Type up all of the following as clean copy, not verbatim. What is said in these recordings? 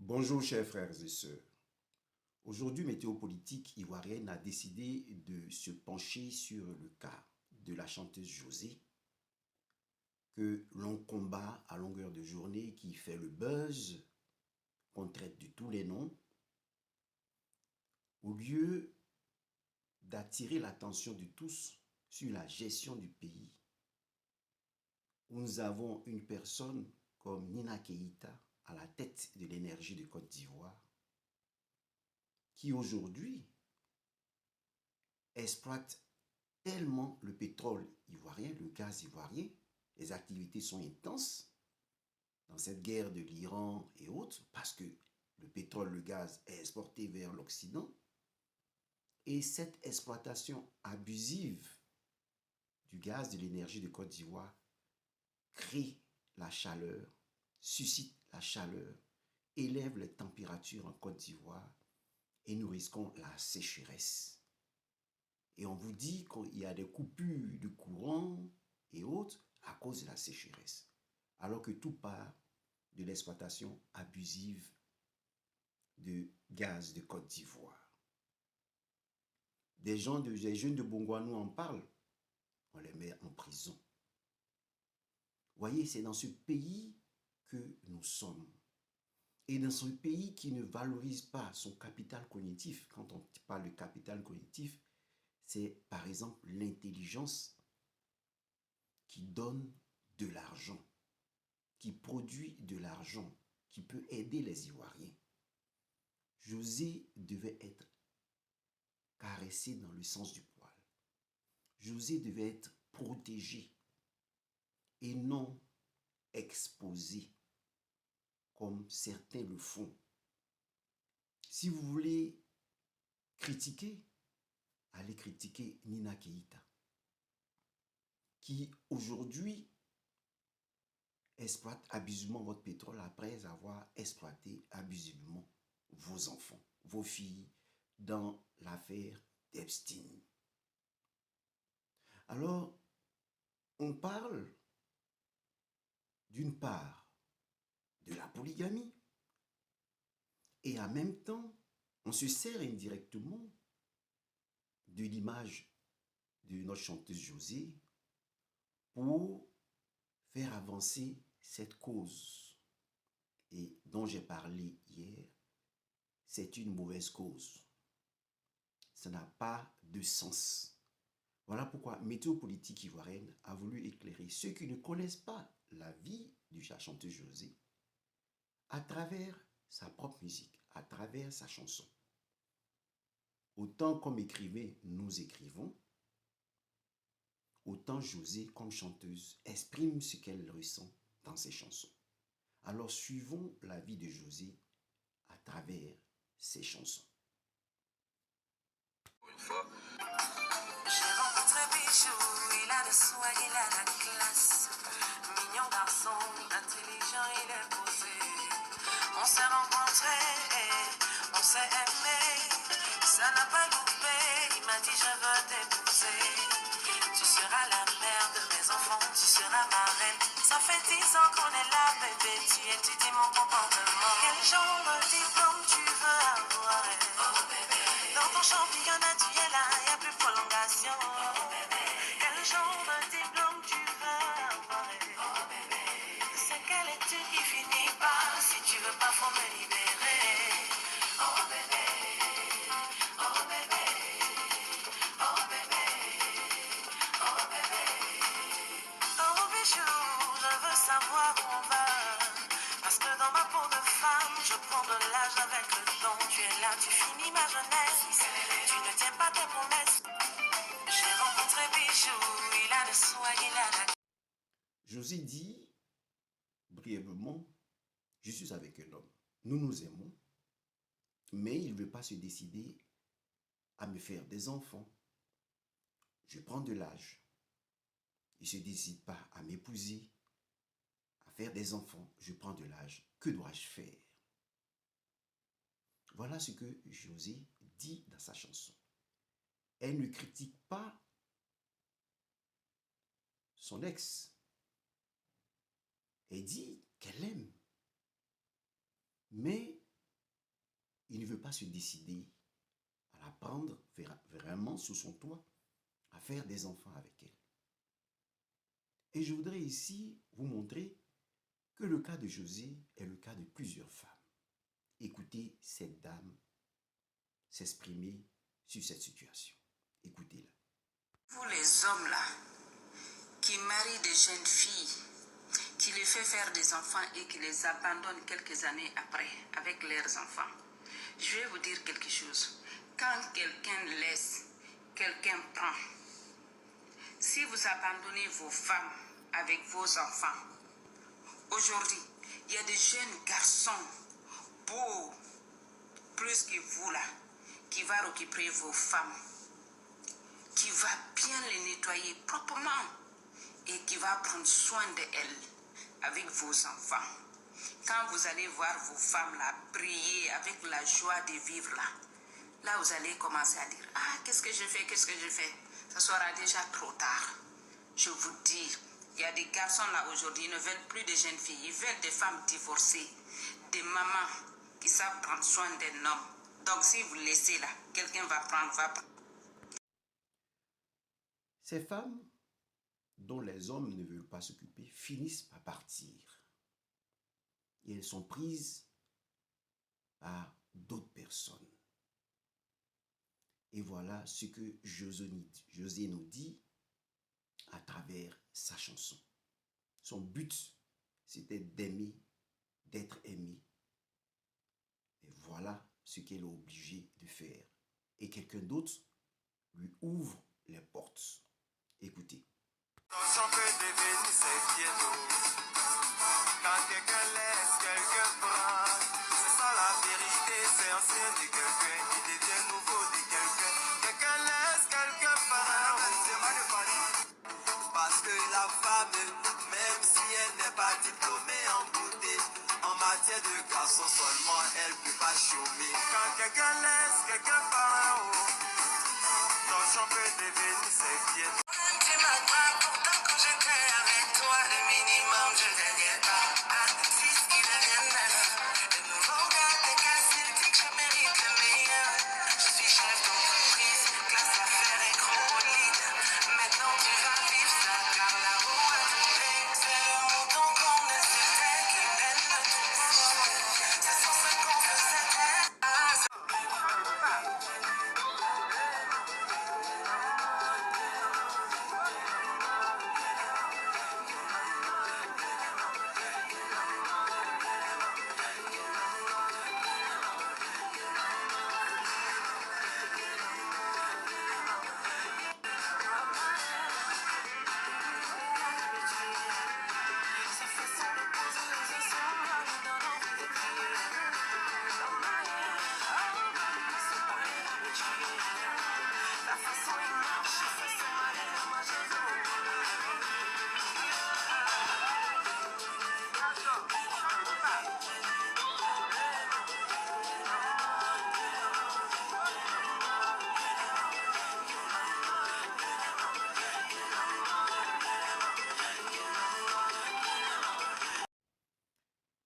Bonjour chers frères et sœurs. Aujourd'hui, Météo Politique ivoirienne a décidé de se pencher sur le cas de la chanteuse Josée que l'on combat à longueur de journée, qui fait le buzz, qu'on traite de tous les noms, au lieu d'attirer l'attention de tous sur la gestion du pays, où nous avons une personne comme Nina Keïta à la tête de l'énergie de Côte d'Ivoire, qui aujourd'hui exploite tellement le pétrole ivoirien, le gaz ivoirien, les activités sont intenses dans cette guerre de l'Iran et autres, parce que le pétrole, le gaz est exporté vers l'Occident. Et cette exploitation abusive du gaz, de l'énergie de Côte d'Ivoire, crée la chaleur, suscite la chaleur, élève les températures en Côte d'Ivoire et nous risquons la sécheresse. Et on vous dit qu'il y a des coupures de courant et autres à cause de la sécheresse. Alors que tout part de l'exploitation abusive de gaz de Côte d'Ivoire. Des jeunes de Bongouanou en parlent, on les met en prison. Voyez, c'est dans ce pays que nous sommes. Et dans ce pays qui ne valorise pas son capital cognitif, quand on parle de capital cognitif, c'est par exemple l'intelligence qui donne de l'argent, qui produit de l'argent, qui peut aider les Ivoiriens. Josée devait être caressée dans le sens du poil. Josée devait être protégée et non exposée comme certains le font. Si vous voulez critiquer, allez critiquer Nina Keïta, qui aujourd'hui exploite abusivement votre pétrole après avoir exploité abusivement vos enfants, vos filles, dans l'affaire d'Epstein. Alors, on parle d'une part de la polygamie et en même temps, on se sert indirectement de l'image de notre chanteuse Josée pour faire avancer cette cause et dont j'ai parlé hier. C'est une mauvaise cause. Ça n'a pas de sens. Voilà pourquoi Météo Politique ivoirienne a voulu éclairer ceux qui ne connaissent pas la vie de la chanteuse Josée à travers sa propre musique, à travers sa chanson. Autant comme écrivain, nous écrivons, autant Josée, comme chanteuse, exprime ce qu'elle ressent dans ses chansons. Alors suivons la vie de Josée à travers ses chansons. Une fois. J'ai rencontré Bijou, il a le soin, il a la classe. Mignon garçon, intelligent, il est posé. On s'est rencontrés, on s'est aimé. Ça n'a pas loupé, il m'a dit je veux t'épouser. Tu seras la mère de mes enfants, tu seras ma reine. Ça fait 10 ans qu'on est là, bébé, tu étudies mon comportement. Quel genre de diplôme tu veux avoir? Oh bébé. Dans ton championnat tu es là, y a plus de prolongation. Oh bébé. Quel genre de diplôme tu veux avoir? Oh bébé. C'est quelle étude qui finit pas? Si tu veux pas, faut me libérer. Oh bébé. Oh bébé. Oh bébé. Oh bébé. Oh bijou, je veux savoir où on va. Parce que dans ma peau de femme, je prends de l'âge avec le temps. Tu es là, tu finis ma jeunesse. Tu ne tiens pas tes promesses. J'ai rencontré Bijou, il a le soin, il a la... Josée dit brièvement, je suis avec un homme. Nous nous aimons, mais il ne veut pas se décider à me faire des enfants. Je prends de l'âge. Il ne se décide pas à m'épouser, à faire des enfants. Je prends de l'âge. Que dois-je faire? Voilà ce que Josée dit dans sa chanson. Elle ne critique pas son ex. Elle dit qu'elle l'aime. Mais il ne veut pas se décider à la prendre vraiment sous son toit, à faire des enfants avec elle. Et je voudrais ici vous montrer que le cas de José est le cas de plusieurs femmes. Écoutez cette dame s'exprimer sur cette situation. Écoutez-la. Vous les hommes là, qui marient des jeunes filles, qui les fait faire des enfants et qui les abandonnent quelques années après avec leurs enfants, je vais vous dire quelque chose. Quand quelqu'un laisse, quelqu'un prend. Si vous abandonnez vos femmes avec vos enfants, aujourd'hui, il y a des jeunes garçons beaux, plus que vous là, qui vont récupérer vos femmes, qui va bien les nettoyer proprement et qui va prendre soin d'elles avec vos enfants. Quand vous allez voir vos femmes là briller avec la joie de vivre là vous allez commencer à dire, ah, qu'est-ce que je fais, qu'est-ce que je fais? Ça sera déjà trop tard. Je vous dis, il y a des garçons là aujourd'hui, ils ne veulent plus de jeunes filles, ils veulent des femmes divorcées, des mamans qui savent prendre soin d'un homme. Donc si vous laissez là, quelqu'un va prendre. Ces femmes dont les hommes ne veulent pas s'occuper finissent par partir. Et elles sont prises par d'autres personnes. Et voilà ce que José nous dit à travers sa chanson. Son but, c'était d'aimer, d'être aimé. Et voilà ce qu'elle est obligée de faire. Et quelqu'un d'autre lui ouvre les portes. Écoutez. Quand quelqu'un laisse, quelqu'un prend. C'est ça la vérité, c'est ancien de quelqu'un qui devient nouveau de quelqu'un. Quelqu'un laisse, quelqu'un prend. Parce que la femme, même si elle n'est pas diplômée en beauté, en matière de garçon seulement, elle ne peut pas chômer. Quand quelqu'un laisse, quelqu'un prend. Ton champ peut devenir ses pieds. Tu m'as pas, pourtant quand j'étais avec toi, le minimum je gagnais pas.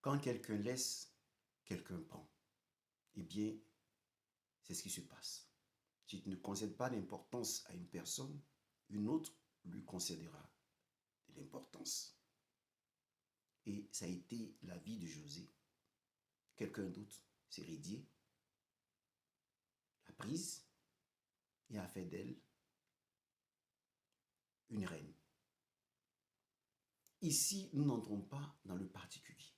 Quand quelqu'un laisse, quelqu'un prend. Eh bien, c'est ce qui se passe. Si tu ne concèdes pas d'importance à une personne, une autre lui concédera de l'importance. Et ça a été la vie de José. Quelqu'un d'autre s'est rédié, l'a prise et a fait d'elle une reine. Ici, nous n'entrons pas dans le particulier.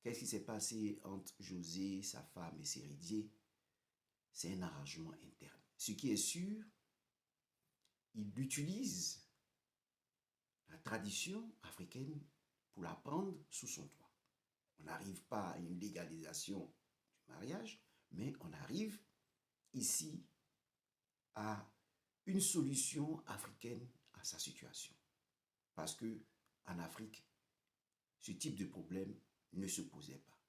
Qu'est-ce qui s'est passé entre José, sa femme et Sérédier? C'est un arrangement interne. Ce qui est sûr, il utilise la tradition africaine pour la prendre sous son toit. On n'arrive pas à une légalisation du mariage, mais on arrive ici à une solution africaine à sa situation. Parce que en Afrique, ce type de problème ne se posait pas.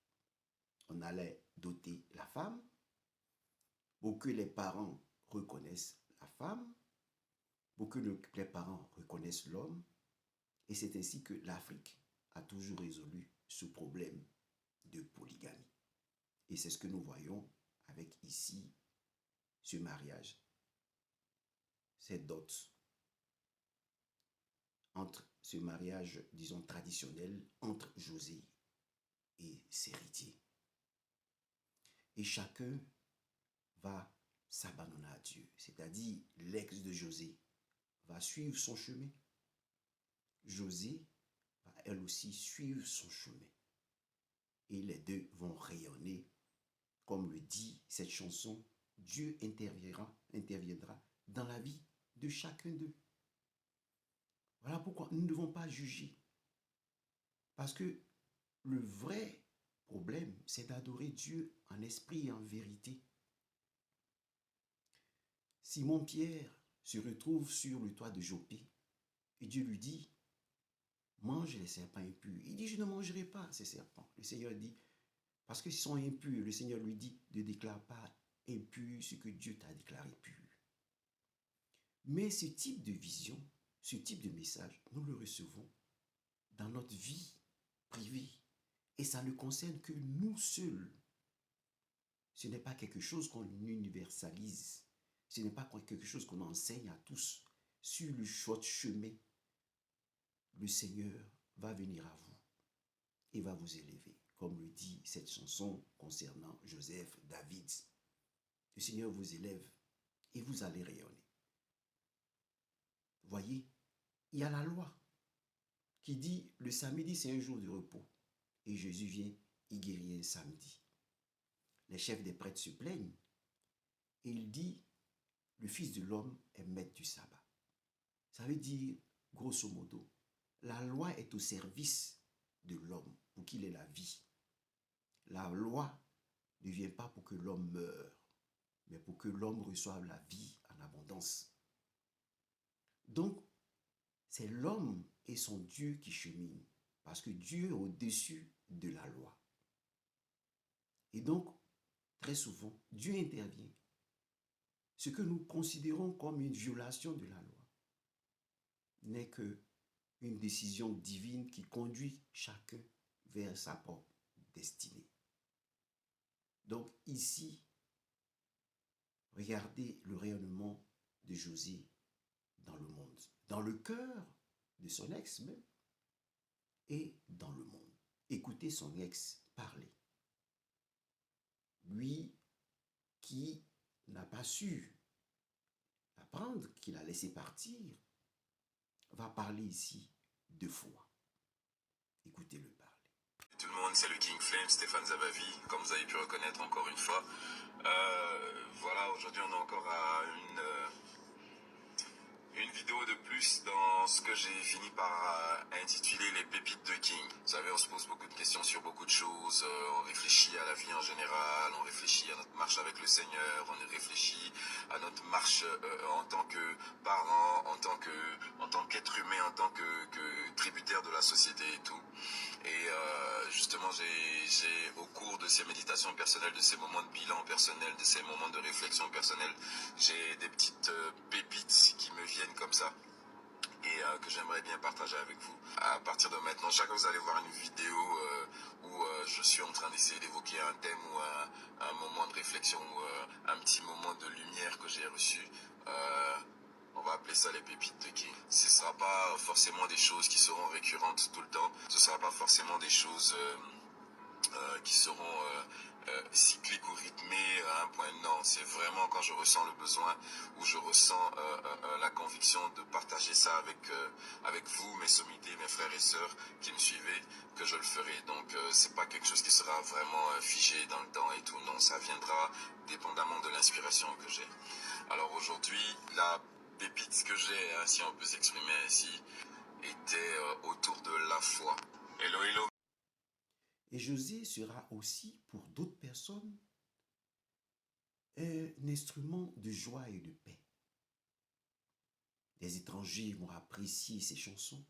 On allait doter la femme pour que les parents reconnaissent la femme, pour que les parents reconnaissent l'homme. Et c'est ainsi que l'Afrique a toujours résolu ce problème de polygamie. Et c'est ce que nous voyons avec ici ce mariage, cette dot, entre ce mariage, disons, traditionnel entre José et ses héritiers. Et chacun va s'abandonner à Dieu, c'est-à-dire l'ex de José va suivre son chemin. José va elle aussi suivre son chemin. Et les deux vont rayonner, comme le dit cette chanson, Dieu interviendra dans la vie de chacun d'eux. Voilà pourquoi nous ne devons pas juger. Parce que le vrai problème, c'est d'adorer Dieu en esprit et en vérité. Simon-Pierre se retrouve sur le toit de Jopé et Dieu lui dit, mange les serpents impurs. Il dit, je ne mangerai pas ces serpents. Le Seigneur dit, parce qu'ils sont impurs, le Seigneur lui dit, ne déclare pas impur ce que Dieu t'a déclaré pur. Mais ce type de vision, ce type de message, nous le recevons dans notre vie privée. Et ça ne concerne que nous seuls. Ce n'est pas quelque chose qu'on universalise. Ce n'est pas quelque chose qu'on enseigne à tous. Sur le short chemin, le Seigneur va venir à vous et va vous élever. Comme le dit cette chanson concernant Joseph, David. Le Seigneur vous élève et vous allez rayonner. Voyez, il y a la loi qui dit le samedi c'est un jour de repos. Et Jésus vient y guérir un samedi. Les chefs des prêtres se plaignent et il dit le Fils de l'homme est maître du sabbat. Ça veut dire, grosso modo, la loi est au service de l'homme pour qu'il ait la vie. La loi ne vient pas pour que l'homme meure, mais pour que l'homme reçoive la vie en abondance. Donc, c'est l'homme et son Dieu qui cheminent, parce que Dieu est au-dessus de la loi. Et donc, très souvent, Dieu intervient. Ce que nous considérons comme une violation de la loi n'est qu'une décision divine qui conduit chacun vers sa propre destinée. Donc ici, regardez le rayonnement de José dans le monde, dans le cœur de son ex même, et dans le monde. Écoutez son ex parler. Lui qui n'a pas su apprendre, qu'il a laissé partir, va parler ici de foi. Écoutez-le parler. Tout le monde, c'est le King Flame, Stéphane Zabavi, comme vous avez pu reconnaître encore une fois. Voilà, aujourd'hui on est encore à une vidéo de plus dans ce que j'ai fini par intituler les pépites de King. Vous savez, on se pose beaucoup de questions sur beaucoup de choses, on réfléchit à la vie en général, on réfléchit à notre marche avec le Seigneur, on réfléchit à notre marche en tant que parent, en tant qu'être humain, en tant que tributaire de la société et tout. Et justement, j'ai au cours de ces méditations personnelles, de ces moments de bilan personnel, de ces moments de réflexion personnelle, j'ai des petites pépites qui me viennent comme ça et que j'aimerais bien partager avec vous. À partir de maintenant, chaque fois que vous allez voir une vidéo où je suis en train d'essayer d'évoquer un thème ou un moment de réflexion ou un petit moment de lumière que j'ai reçu, on va appeler ça les pépites de King. Ce ne sera pas forcément des choses qui seront récurrentes tout le temps. Ce ne sera pas forcément des choses qui seront cycliques ou rythmées à un point. Non, c'est vraiment quand je ressens le besoin ou je ressens la conviction de partager ça avec vous, mes sommités, mes frères et sœurs qui me suivez, que je le ferai. Donc c'est pas quelque chose qui sera vraiment figé dans le temps et tout. Non, ça viendra dépendamment de l'inspiration que j'ai. Alors aujourd'hui, la pépite que j'ai, si on peut s'exprimer ainsi, était autour de la foi. Hello, hello. Et José sera aussi pour d'autres personnes un instrument de joie et de paix. Des étrangers vont apprécier ces chansons.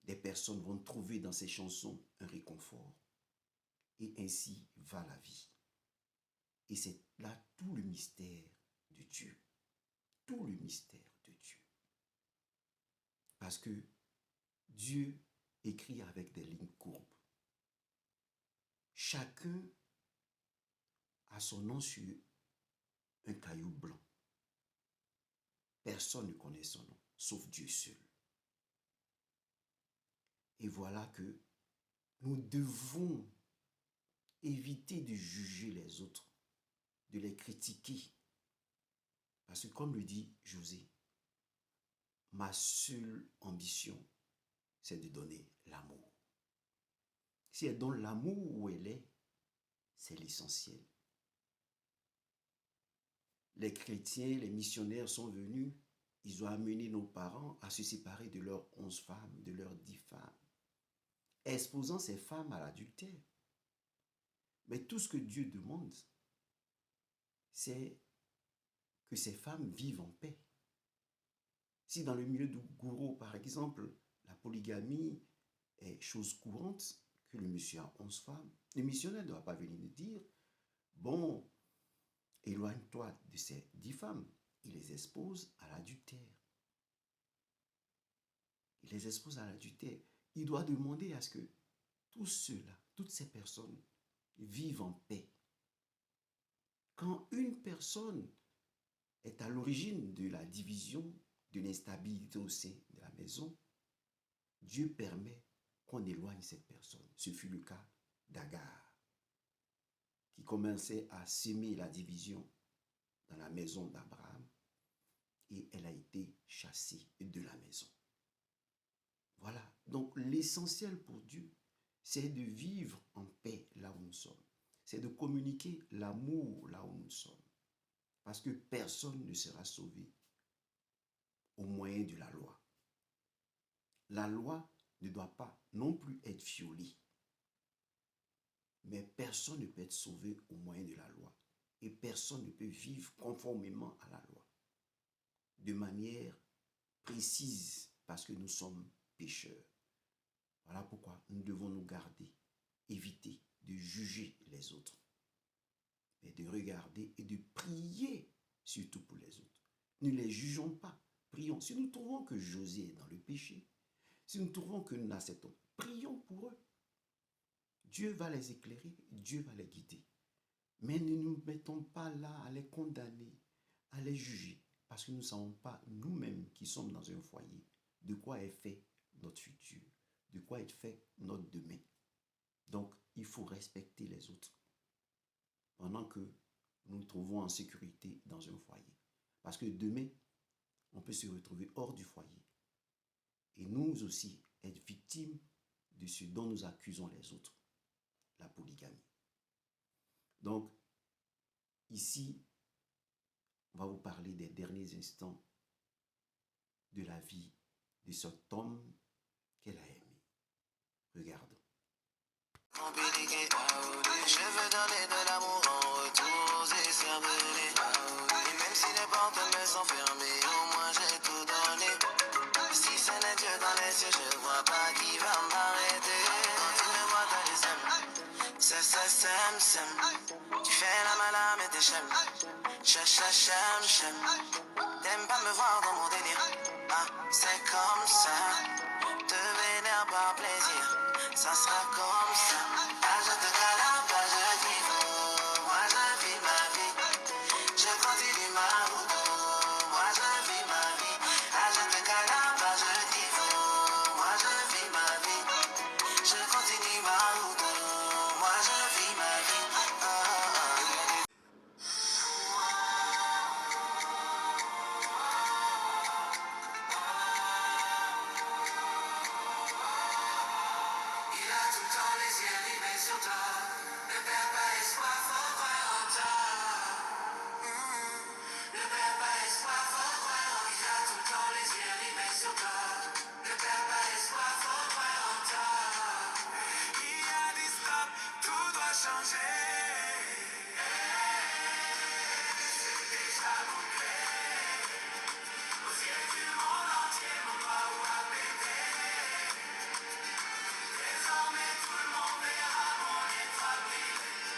Des personnes vont trouver dans ces chansons un réconfort. Et ainsi va la vie. Et c'est là tout le mystère de Dieu. Tout le mystère de Dieu. Parce que Dieu écrit avec des lignes courbes. Chacun a son nom sur un caillou blanc. Personne ne connaît son nom, sauf Dieu seul. Et voilà que nous devons éviter de juger les autres, de les critiquer. Parce que comme le dit José, ma seule ambition, c'est de donner l'amour. Si elle donne l'amour où elle est, c'est l'essentiel. Les chrétiens, les missionnaires sont venus, ils ont amené nos parents à se séparer de leurs 11 femmes, de leurs 10 femmes, exposant ces femmes à l'adultère. Mais tout ce que Dieu demande, c'est que ces femmes vivent en paix. Si dans le milieu du gourou, par exemple, la polygamie est chose courante, que le monsieur a 11 femmes, le missionnaire ne doit pas venir nous dire, bon, éloigne-toi de ces 10 femmes. Il les expose à l'adultère. Il les expose à l'adultère. Il doit demander à ce que tous ceux-là, toutes ces personnes vivent en paix. Quand une personne est à l'origine de la division, de l'instabilité au sein de la maison, Dieu permet qu'on éloigne cette personne. Ce fut le cas d'Agar, qui commençait à s'aimer la division dans la maison d'Abraham, et elle a été chassée de la maison. Voilà, donc l'essentiel pour Dieu, c'est de vivre en paix là où nous sommes. C'est de communiquer l'amour là où nous sommes. Parce que personne ne sera sauvé au moyen de la loi. La loi ne doit pas non plus être violée. Mais personne ne peut être sauvé au moyen de la loi. Et personne ne peut vivre conformément à la loi. De manière précise, parce que nous sommes pécheurs. Voilà pourquoi nous devons nous garder, éviter de juger les autres, mais de regarder et de prier surtout pour les autres. Ne les jugeons pas, prions. Si nous trouvons que José est dans le péché, si nous trouvons que nous l'acceptons, prions pour eux. Dieu va les éclairer, Dieu va les guider. Mais ne nous mettons pas là à les condamner, à les juger, parce que nous ne savons pas, nous-mêmes qui sommes dans un foyer, de quoi est fait notre futur, de quoi est fait notre demain. Donc, il faut respecter les autres pendant que nous nous trouvons en sécurité dans un foyer. Parce que demain, on peut se retrouver hors du foyer. Et nous aussi, être victimes de ce dont nous accusons les autres, la polygamie. Donc, ici, on va vous parler des derniers instants de la vie de cet homme qu'elle a aimé. Regardons. Je veux donner de l'amour en retour aux écervelés. Et même si les portes me sont fermées, au moins j'ai tout donné. Si ce n'est Dieu dans les yeux, je vois pas qui va m'arrêter. Quand il me voit dans les aimes, sème. Tu fais la malade mais t'es chème. Chème. T'aimes pas me voir dans mon délire. Ah, c'est comme ça. Te vénère par plaisir, ça sera comme ça. Ah, je te câlin, pas je dis non. Moi je vis ma vie, je continue ma route. Moi je vis ma vie. Ah, je te câlin, pas je dis non. Moi je vis ma vie, je continue ma route. Moi je vis ma vie. Il a tout le temps les yeux rivés sur toi. Ne perds pas espoir, faut croire en toi. Ne perds pas espoir, faut croire en toi. Il a tout le temps les yeux rivés sur toi. Ne perds pas espoir, faut croire en toi. Il y a des stops, tout doit changer. C'est déjà bouclé. Aux yeux du monde entier, mon doigt ou à péter. Désormais tout le monde verra mon étoile briller.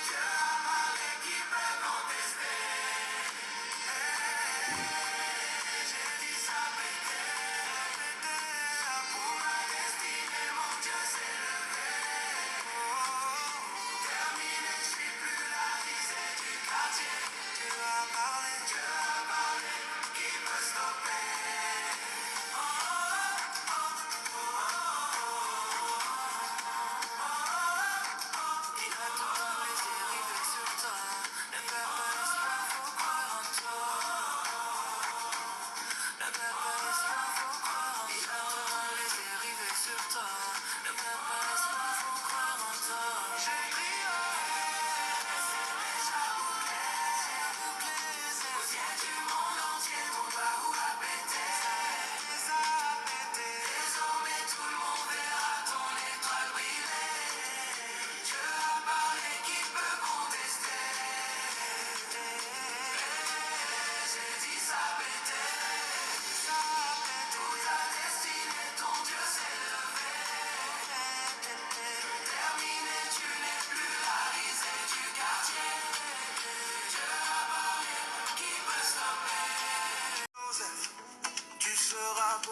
Dieu a parlé, qui peut contester? J'ai dit ça péter. Pour ma destinée, mon Dieu s'est levé.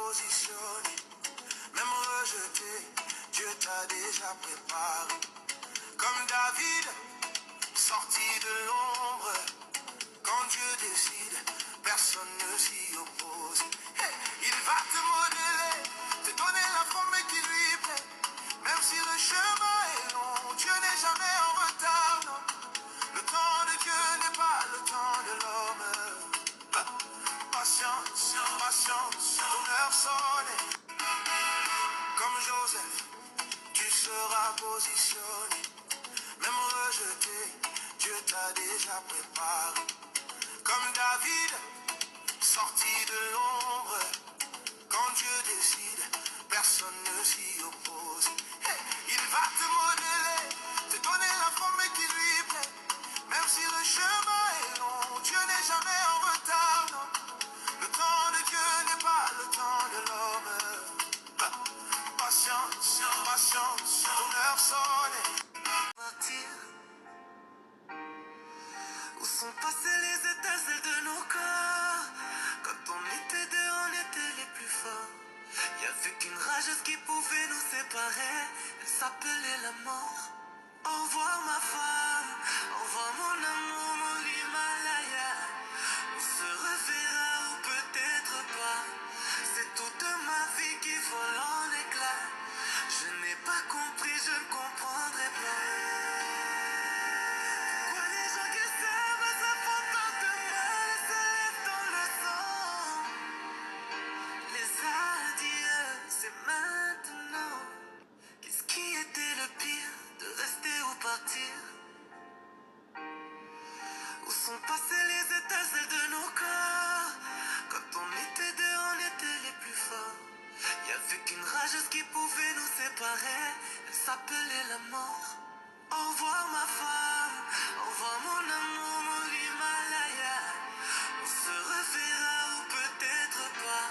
positionné. Même rejeté, Dieu t'a déjà préparé. Comme David, sorti de l'ombre. Quand Dieu décide, personne ne s'y oppose. Hey, il va te modeler, te donner la forme qui lui plaît. Même si le chemin est long, Dieu n'est jamais en retard, non. Le temps de Dieu n'est pas le temps de l'homme. Patience, patience, ton heure sonne. Comme Joseph, tu seras positionné. Même rejeté, Dieu t'a déjà préparé. Comme David, sorti de l'ombre. Quand Dieu décide, personne ne s'y oppose. Hey, il va te modeler, te donner la forme qui lui plaît. Même si le chemin est long, Dieu n'est jamais en retard, non. Le temps de Dieu n'est pas le temps de l'homme. Patience, patience, ton heure sonne. Partir. Où sont passées les étincelles de nos corps? Quand on était deux, on était les plus forts. Y avait qu'une rageuse qui pouvait nous séparer. Elle s'appelait la mort. Au revoir ma femme, au revoir mon amour, mon Himalaya. On se reverra ou peut-être pas. C'est toute ma vie qui vole en éclats. Je n'ai pas compris, je ne comprendrai pas. Pourquoi les gens qui s'aiment se font tant de mal et se lèvent dans le sang? Les adieux, c'est maintenant. Qu'est-ce qui était le pire, de rester ou partir? Où sont passées les étincelles de nos corps? Quand on était deux, on était les plus forts. Y avait qu'une rageuse qui pouvait nous séparer. Elle s'appelait la mort. Au revoir ma femme, au revoir mon amour, mon Himalaya. On se reverra ou peut-être pas.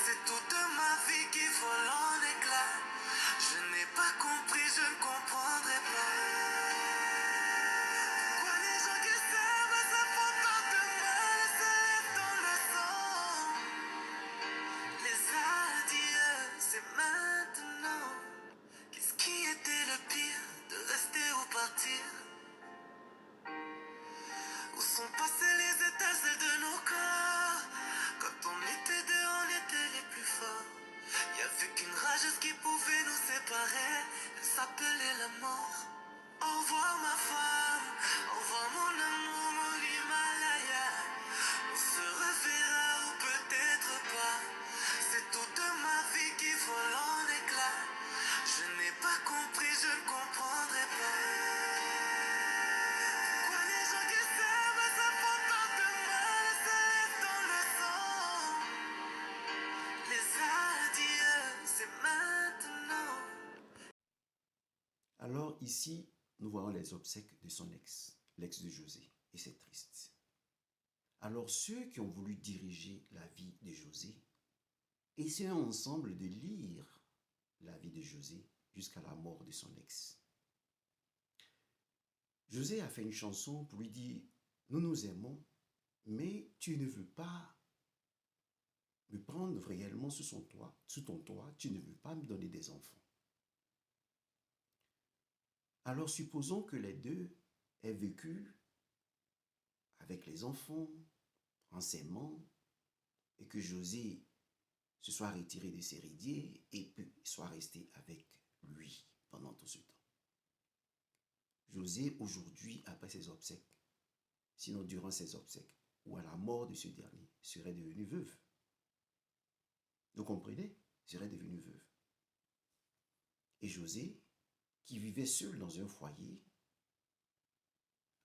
C'est toute ma vie qui vole en éclats. Je n'ai pas compris, je ne comprendrai pas. Pourquoi les gens qui s'aiment se font tant de mal et se lèvent dans le sang? Les adieux, c'est maintenant. Qu'est-ce qui était le pire, de rester ou partir? Où sont passées les étincelles de nos corps? Quand on était deux, on était les plus forts. Y avait qu'une rageuse qui pouvait nous séparer. Elle s'appelait la mort. Au revoir ma femme, au revoir mon amour, mon Himalaya. On se reverra ou peut-être pas. C'est toute ma vie qui vole en éclats. Je n'ai pas compris, je ne comprendrai pas. Pourquoi les gens qui s'aiment se font tant de mal et se lèvent dans le sang? Les adieux, c'est maintenant. Alors ici, nous voyons les obsèques de son ex, l'ex de José, et c'est triste. Alors ceux qui ont voulu diriger la vie de José, essayons ensemble de lire la vie de José jusqu'à la mort de son ex. José a fait une chanson pour lui dire « Nous nous aimons, mais tu ne veux pas me prendre réellement sous ton toit, tu ne veux pas me donner des enfants. » Alors supposons que les deux aient vécu avec les enfants, en s'aimant, et que José se soit retiré de ses ridiers et soit resté avec lui pendant tout ce temps. José, aujourd'hui, après ses obsèques, sinon durant ses obsèques, ou à la mort de ce dernier, serait devenu veuve. Vous comprenez? Serait devenu veuve. Et José, qui vivait seul dans un foyer,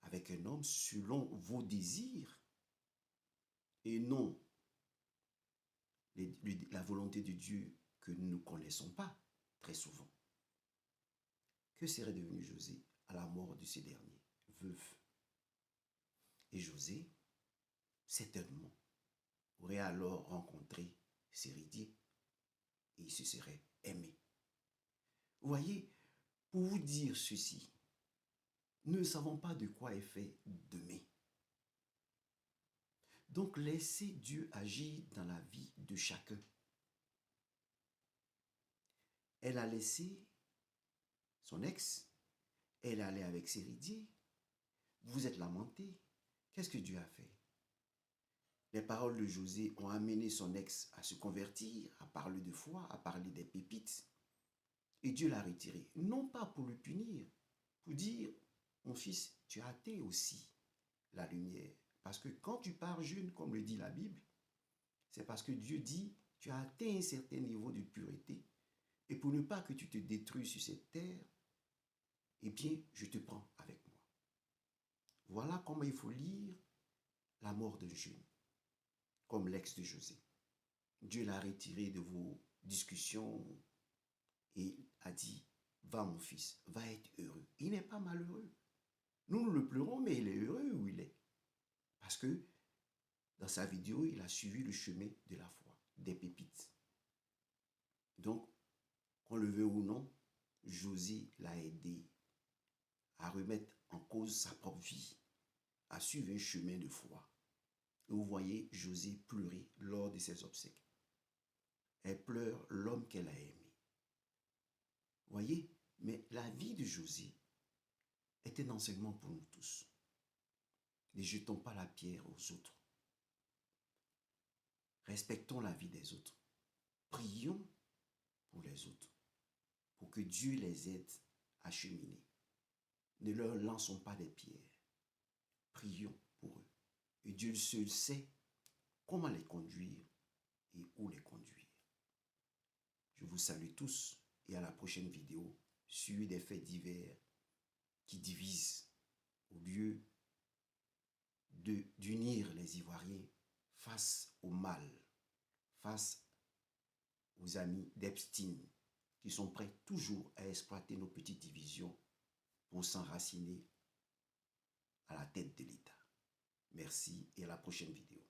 avec un homme selon vos désirs, et non la volonté de Dieu que nous ne connaissons pas très souvent. Que serait devenu José à la mort de ce dernier, veuf? Et José, certainement, aurait alors rencontré Séridie et il se serait aimé. Vous voyez, pour vous dire ceci, nous ne savons pas de quoi est fait demain. Donc laissez Dieu agir dans la vie de chacun. Elle a laissé son ex, elle est allée avec Sérédier, vous êtes lamenté. Qu'est-ce que Dieu a fait? Les paroles de José ont amené son ex à se convertir, à parler de foi, à parler des pépites. Et Dieu l'a retiré, non pas pour le punir, pour dire, mon fils, tu as atteint aussi la lumière. Parce que quand tu pars jeune, comme le dit la Bible, c'est parce que Dieu dit, tu as atteint un certain niveau de pureté. Et pour ne pas que tu te détruises sur cette terre, eh bien, je te prends avec moi. Voilà comment il faut lire la mort d'un jeune, comme l'ex de José. Dieu l'a retiré de vos discussions et a dit, va mon fils, va être heureux. Il n'est pas malheureux. Nous le pleurons, mais il est heureux où il est. Parce que dans sa vidéo, il a suivi le chemin de la foi, des pépites. Donc, qu'on le veut ou non, José l'a aidé à remettre en cause sa propre vie, à suivre un chemin de foi. Et vous voyez José pleurer lors de ses obsèques. Elle pleure l'homme qu'elle a aimé. Vous voyez, mais la vie de José est un enseignement pour nous tous. Ne jetons pas la pierre aux autres. Respectons la vie des autres. Prions pour les autres, pour que Dieu les aide à cheminer. Ne leur lançons pas des pierres. Prions pour eux. Et Dieu seul sait comment les conduire et où les conduire. Je vous salue tous et à la prochaine vidéo sur des faits divers qui divisent au lieu d'unir les Ivoiriens face au mal, face aux amis d'Epstein qui sont prêts toujours à exploiter nos petites divisions pour s'enraciner à la tête de l'État. Merci et à la prochaine vidéo.